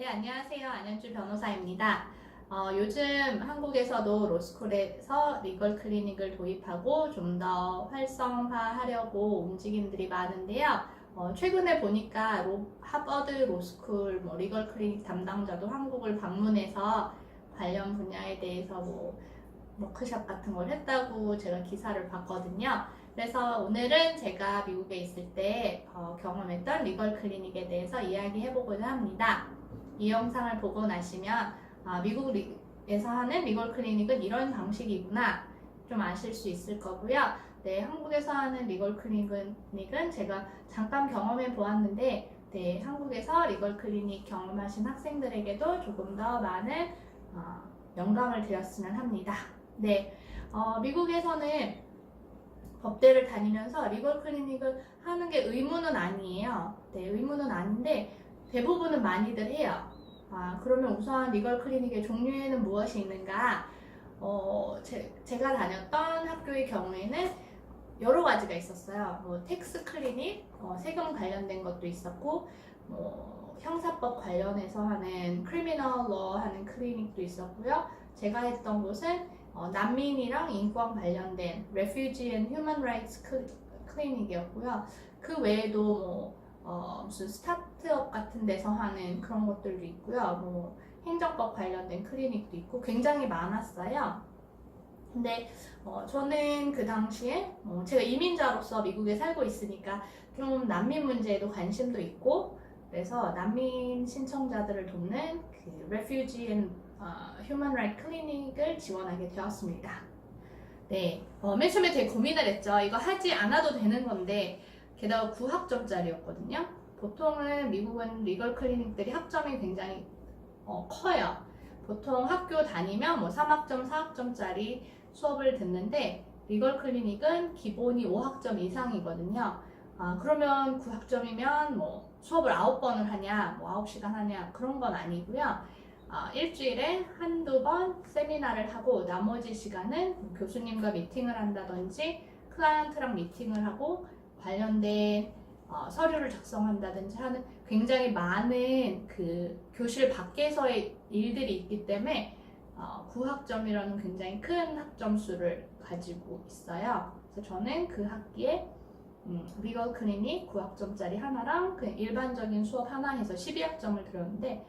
네, 안녕하세요. 안현주 변호사입니다. 요즘 한국에서도 로스쿨에서 리걸 클리닉을 도입하고 좀 더 활성화하려고 움직임들이 많은데요. 최근에 보니까 하버드 로스쿨 리걸 클리닉 담당자도 한국을 방문해서 관련 분야에 대해서 워크숍 같은 걸 했다고 제가 기사를 봤거든요. 그래서 오늘은 제가 미국에 있을 때 경험했던 리걸 클리닉에 대해서 이야기해보고자 합니다. 이 영상을 보고 나시면 미국에서 하는 리걸 클리닉은 이런 방식이구나 좀 아실 수 있을 거고요. 네, 한국에서 하는 리걸 클리닉은 제가 잠깐 경험해 보았는데 네, 한국에서 리걸 클리닉 경험하신 학생들에게도 조금 더 많은 영감을 드렸으면 합니다. 네, 미국에서는 법대를 다니면서 리걸 클리닉을 하는 게 의무는 아니에요. 네, 의무는 아닌데 대부분은 많이들 해요. 그러면 우선 리걸 클리닉의 종류에는 무엇이 있는가? 제가 다녔던 학교의 경우에는 여러 가지가 있었어요. 텍스 클리닉, 세금 관련된 것도 있었고, 형사법 관련해서 하는 크리미널 러 하는 클리닉도 있었고요. 제가 했던 곳은 난민이랑 인권 관련된 Refugee and Human Rights 클리닉이었고요. 그 외에도 무슨 스타트업 같은 데서 하는 그런 것들도 있고요. 행정법 관련된 클리닉도 있고 굉장히 많았어요. 근데 저는 그 당시에 제가 이민자로서 미국에 살고 있으니까 좀 난민 문제에도 관심도 있고 그래서 난민 신청자들을 돕는 그 Refugee and Human Rights 클리닉을 지원하게 되었습니다. 네, 맨 처음에 되게 고민을 했죠. 이거 하지 않아도 되는 건데 게다가 9학점짜리였거든요. 보통은 미국은 리걸 클리닉들이 학점이 굉장히 커요. 보통 학교 다니면 3학점, 4학점짜리 수업을 듣는데 리걸 클리닉은 기본이 5학점 이상이거든요. 그러면 9학점이면 수업을 9번을 하냐, 9시간 하냐 그런 건 아니고요. 일주일에 한두 번 세미나를 하고 나머지 시간은 교수님과 미팅을 한다든지 클라이언트랑 미팅을 하고 관련된 서류를 작성한다든지 하는 굉장히 많은 그 교실 밖에서의 일들이 있기 때문에 9학점이라는 굉장히 큰 학점수를 가지고 있어요. 그래서 저는 그 학기에 리걸 클리닉 9학점짜리 하나랑 그냥 일반적인 수업 하나 해서 12학점을 들었는데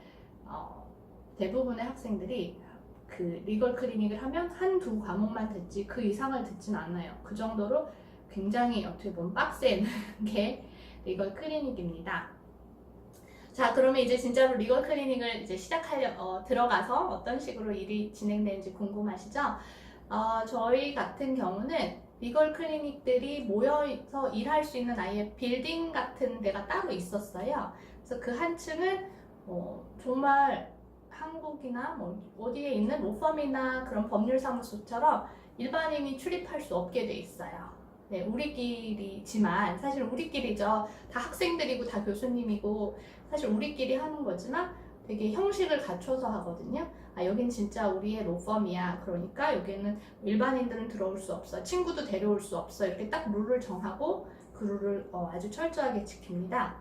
대부분의 학생들이 그 리걸 클리닉을 하면 한두 과목만 듣지 그 이상을 듣진 않아요. 그 정도로 굉장히 어떻게 보면 빡센 게 리걸 클리닉입니다. 자, 그러면 이제 진짜로 리걸 클리닉을 이제 들어가서 어떤 식으로 일이 진행되는지 궁금하시죠? 저희 같은 경우는 리걸 클리닉들이 모여서 일할 수 있는 아예 빌딩 같은 데가 따로 있었어요. 그래서 그 한 층은 정말 한국이나 어디에 있는 로펌이나 그런 법률사무소처럼 일반인이 출입할 수 없게 돼 있어요. 네, 우리끼리지만 사실 우리끼리죠. 다 학생들이고 다 교수님이고 사실 우리끼리 하는 거지만 되게 형식을 갖춰서 하거든요. 여긴 진짜 우리의 로펌이야. 그러니까 여기는 일반인들은 들어올 수 없어. 친구도 데려올 수 없어. 이렇게 딱 룰을 정하고 그 룰을 아주 철저하게 지킵니다.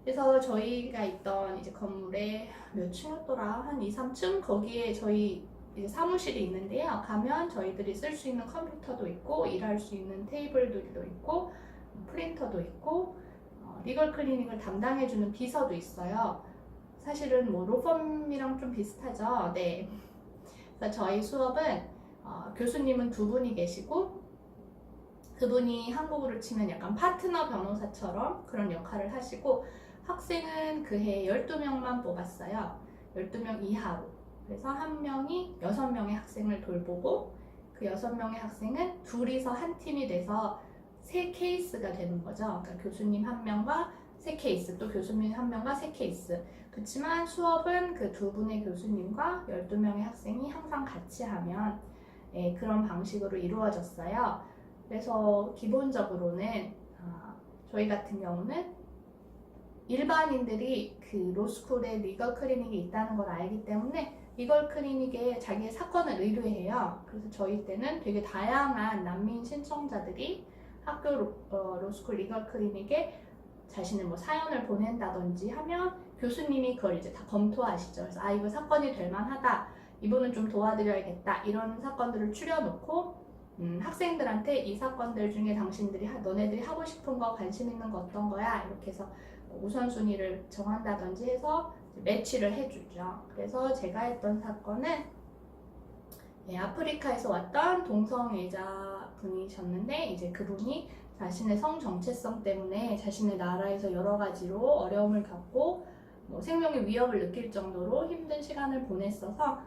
그래서 저희가 있던 이제 건물에 몇 층이었더라? 한 2, 3층? 거기에 저희 이제 사무실이 있는데요. 가면 저희들이 쓸 수 있는 컴퓨터도 있고 일할 수 있는 테이블들도 있고 프린터도 있고 리걸 클리닉을 담당해주는 비서도 있어요. 사실은 로펌이랑 좀 비슷하죠. 네. 그래서 저희 수업은 교수님은 두 분이 계시고 그분이 한국으로 치면 약간 파트너 변호사처럼 그런 역할을 하시고 학생은 그 해 12명만 뽑았어요. 12명 이하로. 그래서 한 명이 6명의 학생을 돌보고 그 6명의 학생은 둘이서 한 팀이 돼서 3케이스가 되는 거죠. 그러니까 교수님 한 명과 3케이스, 또 교수님 한 명과 3케이스. 그렇지만 수업은 그 두 분의 교수님과 12명의 학생이 항상 같이 하면 그런 방식으로 이루어졌어요. 그래서 기본적으로는 저희 같은 경우는 일반인들이 그 로스쿨에 리걸 클리닉이 있다는 걸 알기 때문에 리걸 클리닉에 자기의 사건을 의뢰해요. 그래서 저희 때는 되게 다양한 난민 신청자들이 학교 로스쿨 리걸 클리닉에 자신의 사연을 보낸다든지 하면 교수님이 그걸 이제 다 검토하시죠. 그래서 아, 이거 사건이 될 만하다. 이분은 좀 도와드려야겠다. 이런 사건들을 추려놓고 학생들한테 이 사건들 중에 너네들이 하고 싶은 거, 관심 있는 거 어떤 거야? 이렇게 해서 우선순위를 정한다든지 해서 매치를 해주죠. 그래서 제가 했던 사건은 아프리카에서 왔던 동성애자 분이셨는데 이제 그분이 자신의 성 정체성 때문에 자신의 나라에서 여러 가지로 어려움을 겪고 생명의 위협을 느낄 정도로 힘든 시간을 보냈어서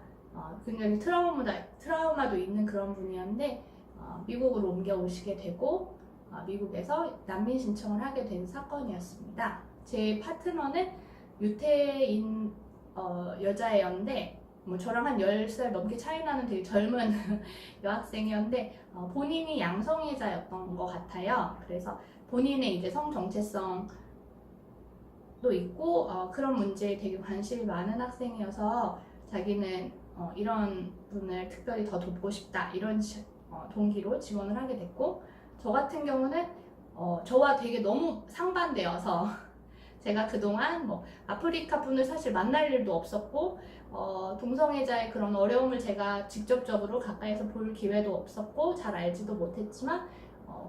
굉장히 트라우마도 있는 그런 분이었는데 미국으로 옮겨 오시게 되고 미국에서 난민 신청을 하게 된 사건이었습니다. 제 파트너는 유태인 여자애였는데 저랑 한 10살 넘게 차이 나는 되게 젊은 여학생이었는데 본인이 양성애자였던 것 같아요. 그래서 본인의 이제 성 정체성도 있고 그런 문제에 되게 관심이 많은 학생이어서 자기는 이런 분을 특별히 더 돕고 싶다 이런 동기로 지원을 하게 됐고, 저 같은 경우는 저와 되게 너무 상반되어서 제가 그동안 아프리카 분을 사실 만날 일도 없었고 동성애자의 그런 어려움을 제가 직접적으로 가까이서 볼 기회도 없었고 잘 알지도 못했지만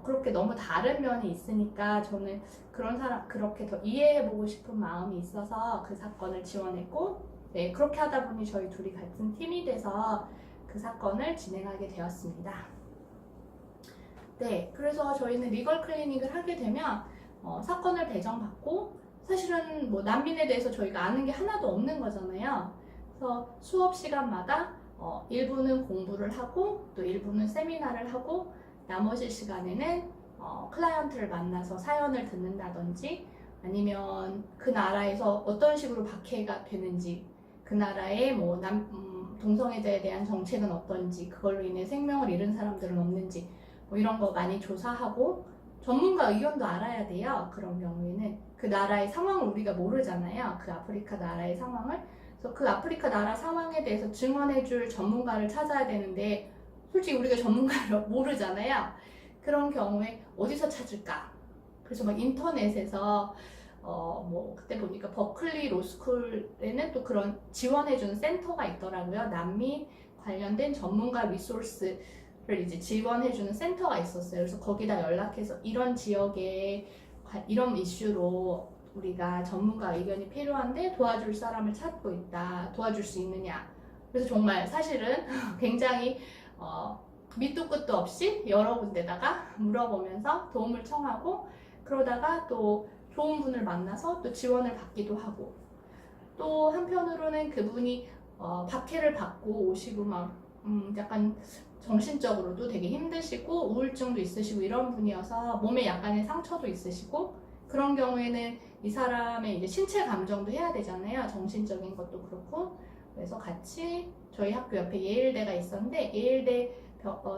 그렇게 너무 다른 면이 있으니까 저는 그런 사람 그렇게 더 이해해보고 싶은 마음이 있어서 그 사건을 지원했고, 네, 그렇게 하다 보니 저희 둘이 같은 팀이 돼서 그 사건을 진행하게 되었습니다. 네, 그래서 저희는 리걸 클리닉을 하게 되면 사건을 배정받고, 사실은 난민에 대해서 저희가 아는 게 하나도 없는 거잖아요. 그래서 수업 시간마다 일부는 공부를 하고 또 일부는 세미나를 하고 나머지 시간에는 클라이언트를 만나서 사연을 듣는다든지 아니면 그 나라에서 어떤 식으로 박해가 되는지, 그 나라의 동성애자에 대한 정책은 어떤지, 그걸로 인해 생명을 잃은 사람들은 없는지 이런 거 많이 조사하고 전문가 의견도 알아야 돼요. 그런 경우에는 그 나라의 상황을 우리가 모르잖아요. 그 아프리카 나라의 상황을. 그래서 그 아프리카 나라 상황에 대해서 증언해줄 전문가를 찾아야 되는데 솔직히 우리가 전문가를 모르잖아요. 그런 경우에 어디서 찾을까? 그래서 인터넷에서 그때 보니까 버클리 로스쿨에는 또 그런 지원해주는 센터가 있더라고요. 남미 관련된 전문가 리소스를 이제 지원해주는 센터가 있었어요. 그래서 거기다 연락해서 이런 지역에 이런 이슈로 우리가 전문가 의견이 필요한데 도와줄 사람을 찾고 있다. 도와줄 수 있느냐. 그래서 정말 사실은 굉장히 밑도 끝도 없이 여러 군데다가 물어보면서 도움을 청하고, 그러다가 또 좋은 분을 만나서 또 지원을 받기도 하고, 또 한편으로는 그분이 박해를 받고 오시고 약간 정신적으로도 되게 힘드시고 우울증도 있으시고 이런 분이어서 몸에 약간의 상처도 있으시고, 그런 경우에는 이 사람의 이제 신체 감정도 해야 되잖아요. 정신적인 것도 그렇고. 그래서 같이 저희 학교 옆에 예일대가 있었는데 예일대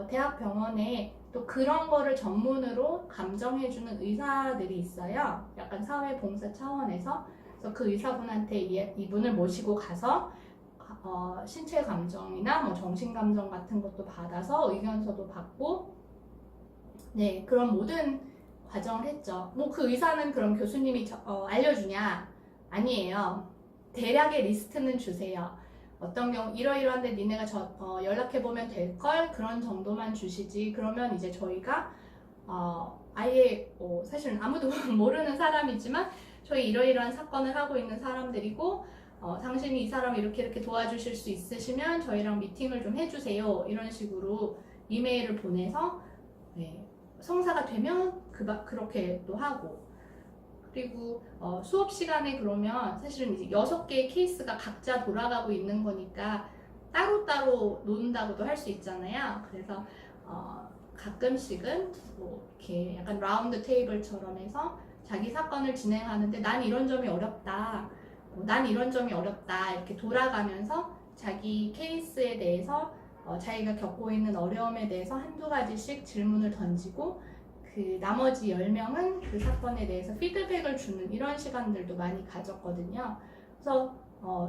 대학병원에 또 그런 거를 전문으로 감정해주는 의사들이 있어요. 약간 사회봉사 차원에서. 그래서 그 의사분한테 이분을 모시고 가서 신체 감정이나 정신 감정 같은 것도 받아서 의견서도 받고, 네, 그런 모든 과정을 했죠. 그 의사는 그럼 교수님이 알려주냐? 아니에요. 대략의 리스트는 주세요. 어떤 경우 이러이러한데 니네가 연락해보면 될걸? 그런 정도만 주시지. 그러면 이제 저희가 아예 사실은 아무도 모르는 사람이지만 저희 이러이러한 사건을 하고 있는 사람들이고 당신이 이 사람 이렇게 도와주실 수 있으시면 저희랑 미팅을 좀 해주세요. 이런 식으로 이메일을 보내서 성사가 되면 그렇게 또 하고, 그리고 수업 시간에 그러면 사실은 이제 6개의 케이스가 각자 돌아가고 있는 거니까 따로따로 논다고도 할 수 있잖아요. 그래서 가끔씩은 이렇게 약간 라운드 테이블처럼 해서 자기 사건을 진행하는데 난 이런 점이 어렵다, 난 이런 점이 어렵다 이렇게 돌아가면서 자기 케이스에 대해서 자기가 겪고 있는 어려움에 대해서 한두 가지씩 질문을 던지고 그 나머지 10명은 그 사건에 대해서 피드백을 주는 이런 시간들도 많이 가졌거든요. 그래서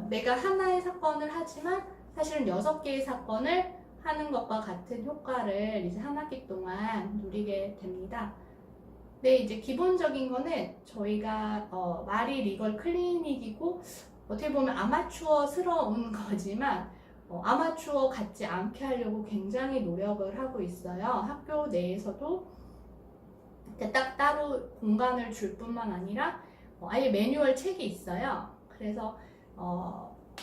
내가 하나의 사건을 하지만 사실은 6개의 사건을 하는 것과 같은 효과를 이제 한 학기 동안 누리게 됩니다. 네, 이제 기본적인 거는 저희가 말이 리걸 클리닉이고 어떻게 보면 아마추어스러운 거지만 아마추어 같지 않게 하려고 굉장히 노력을 하고 있어요. 학교 내에서도 딱 따로 공간을 줄 뿐만 아니라 아예 매뉴얼 책이 있어요. 그래서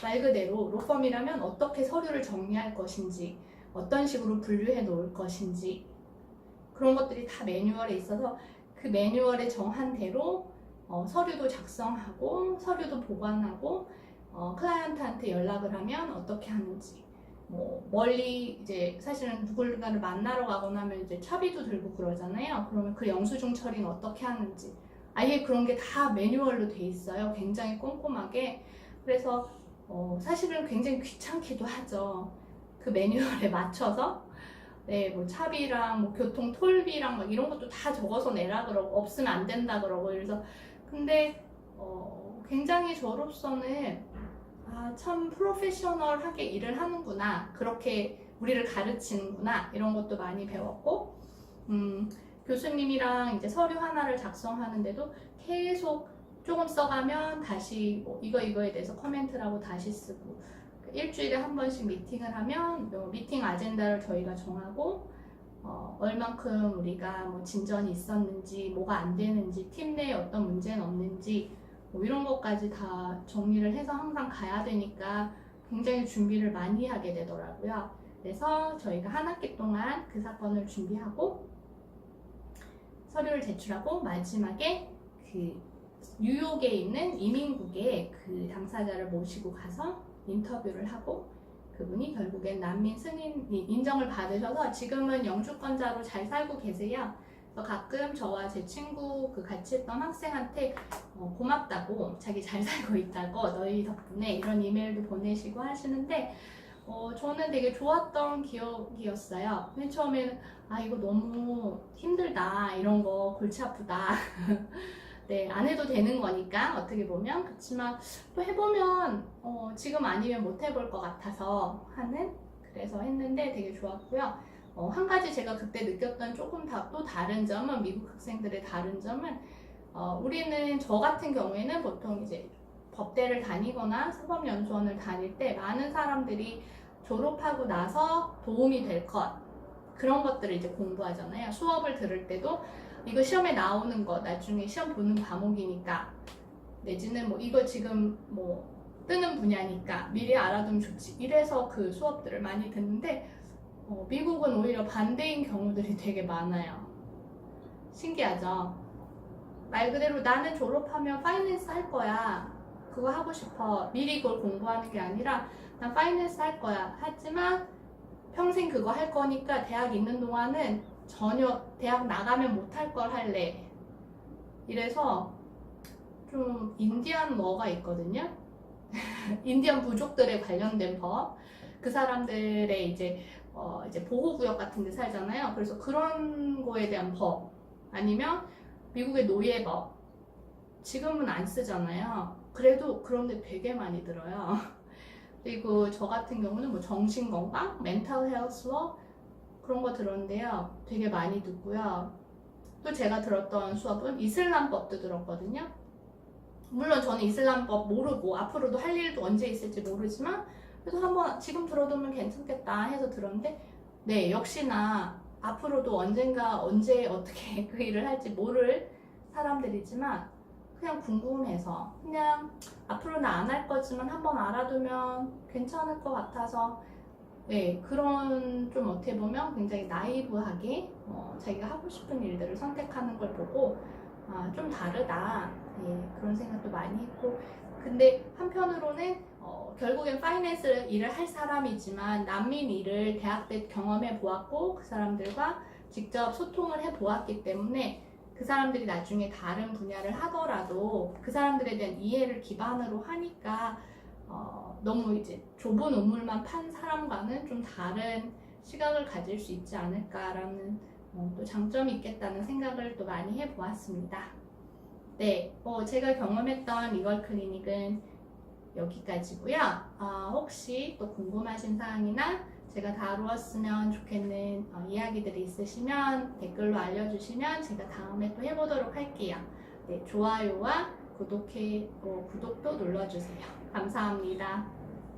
말 그대로 로펌이라면 어떻게 서류를 정리할 것인지, 어떤 식으로 분류해 놓을 것인지 그런 것들이 다 매뉴얼에 있어서 그 매뉴얼에 정한 대로 서류도 작성하고 서류도 보관하고 클라이언트한테 연락을 하면 어떻게 하는지 뭐 멀리 이제 사실은 누군가를 만나러 가거나 하면 이제 차비도 들고 그러잖아요. 그러면 그 영수증 처리는 어떻게 하는지 아예 그런 게 다 매뉴얼로 돼 있어요. 굉장히 꼼꼼하게. 그래서 사실은 굉장히 귀찮기도 하죠. 그 매뉴얼에 맞춰서 네, 뭐 차비랑 뭐 교통 톨비랑 막 이런 것도 다 적어서 내라 그러고 없으면 안 된다 그러고 그래서 근데 굉장히 저로서는 참 프로페셔널하게 일을 하는구나 그렇게 우리를 가르치는구나 이런 것도 많이 배웠고 교수님이랑 이제 서류 하나를 작성하는데도 계속 조금 써가면 다시 뭐 이거에 대해서 코멘트를 하고 다시 쓰고 일주일에 한 번씩 미팅을 하면 미팅 아젠다를 저희가 정하고 얼만큼 우리가 뭐 진전이 있었는지 뭐가 안 되는지 팀 내에 어떤 문제는 없는지 뭐 이런 것까지 다 정리를 해서 항상 가야 되니까 굉장히 준비를 많이 하게 되더라고요. 그래서 저희가 한 학기 동안 그 사건을 준비하고 서류를 제출하고 마지막에 그 뉴욕에 있는 이민국에 그 당사자를 모시고 가서 인터뷰를 하고 그분이 결국엔 난민 승인 인정을 받으셔서 지금은 영주권자로 잘 살고 계세요. 그래서 가끔 저와 제 친구 그 같이 했던 학생한테 고맙다고 자기 잘 살고 있다고 너희 덕분에 이런 이메일도 보내시고 하시는데 저는 되게 좋았던 기억이었어요. 맨 처음에는 이거 너무 힘들다 이런 거 골치 아프다 네, 안 해도 되는 거니까 어떻게 보면 그렇지만 또 해보면 지금 아니면 못 해볼 것 같아서 그래서 했는데 되게 좋았고요. 한 가지 제가 그때 느꼈던 조금 또 다른 점은 미국 학생들의 다른 점은 우리는 저 같은 경우에는 보통 이제 법대를 다니거나 사법연수원을 다닐 때 많은 사람들이 졸업하고 나서 도움이 될 것 그런 것들을 이제 공부하잖아요. 수업을 들을 때도 이거 시험에 나오는 거 나중에 시험 보는 과목이니까 내지는 뭐 이거 지금 뭐 뜨는 분야니까 미리 알아두면 좋지 이래서 그 수업들을 많이 듣는데 미국은 오히려 반대인 경우들이 되게 많아요. 신기하죠? 말 그대로 나는 졸업하면 파이낸스 할 거야 그거 하고 싶어 미리 그걸 공부하는 게 아니라 난 파이낸스 할 거야 하지만 평생 그거 할 거니까 대학 있는 동안은 전혀 대학 나가면 못할 걸 할래 이래서 좀 인디언 러가 있거든요. 인디언 부족들에 관련된 법 그 사람들의 이제 보호구역 같은 데 살잖아요. 그래서 그런 거에 대한 법 아니면 미국의 노예법 지금은 안 쓰잖아요. 그래도 그런데 되게 많이 들어요. 그리고 저 같은 경우는 뭐 정신건강, 멘탈 헬스워 그런 거 들었는데요. 되게 많이 듣고요. 또 제가 들었던 수업은 이슬람법도 들었거든요. 물론 저는 이슬람법 모르고 앞으로도 할 일도 언제 있을지 모르지만 그래도 한번 지금 들어두면 괜찮겠다 해서 들었는데 네, 역시나 앞으로도 언제 어떻게 그 일을 할지 모를 사람들이지만 그냥 궁금해서 그냥 앞으로는 안 할 거지만 한번 알아두면 괜찮을 것 같아서 네, 그런 좀 어떻게 보면 굉장히 나이브하게 자기가 하고 싶은 일들을 선택하는 걸 보고 좀 다르다 네, 그런 생각도 많이 했고 근데 한편으로는 결국엔 파이낸스 일을 할 사람이지만 난민 일을 대학 때 경험해 보았고 그 사람들과 직접 소통을 해 보았기 때문에 그 사람들이 나중에 다른 분야를 하더라도 그 사람들에 대한 이해를 기반으로 하니까 너무 이제 좁은 우물만 판 사람과는 좀 다른 시각을 가질 수 있지 않을까라는 또 장점이 있겠다는 생각을 또 많이 해보았습니다. 네, 제가 경험했던 리걸 클리닉은 여기까지고요. 혹시 또 궁금하신 사항이나 제가 다루었으면 좋겠는 이야기들이 있으시면 댓글로 알려주시면 제가 다음에 또 해보도록 할게요. 네, 좋아요와 구독도 눌러주세요. 감사합니다.